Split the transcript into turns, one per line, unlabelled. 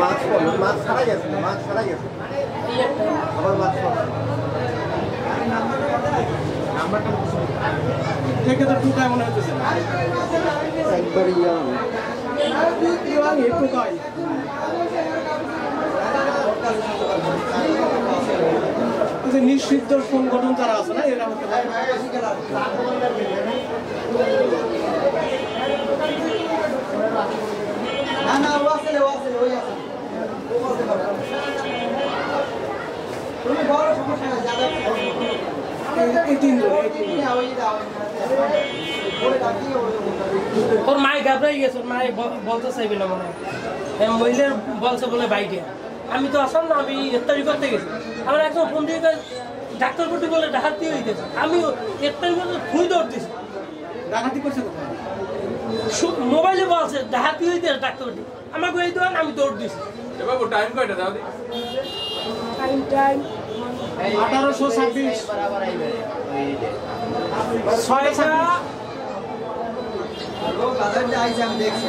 মাছ পড়লো, মাছ ছাড়াই আছে, মাছ ছাড়াই আছে। আবার মাছ পড়লো। নাম্বারটা দেখে তো টুকায় মনে হচ্ছে একবার ইয়াং টুকাই নিষিদ্ধ সংগঠন যারা আছে না এরা হতে পারে না না ও আছে ওই আছে তুমি বড় সমস্যা না যাবে এই তিন ওই দাও
ওর মাই ঘাবড়াই গেছে, ওর মাই বলতে চাইবে না মনে হয়। মহিলার বলছে বলে বাইকে আমি তো আসলাম না, আমি ইফতারি করতে গেছি। আমার একজন ফোন দিয়ে ডাক্তার করতে বলে ডাকাতি হয়ে গেছে, আমি ইফতারি করতে ফুল দৌড় দিছি।
ডাকাতি করছে
মোবাইলে বলছে ডাকাতি হইতে ডাক্তার করতে, আমাকে এই দোকান আমি দৌড় দিছি।
বাবু টাইম কয়টা দাও দি?
টাইম
1826
6টা
লোক বাজার যাইছে আমি দেখছি।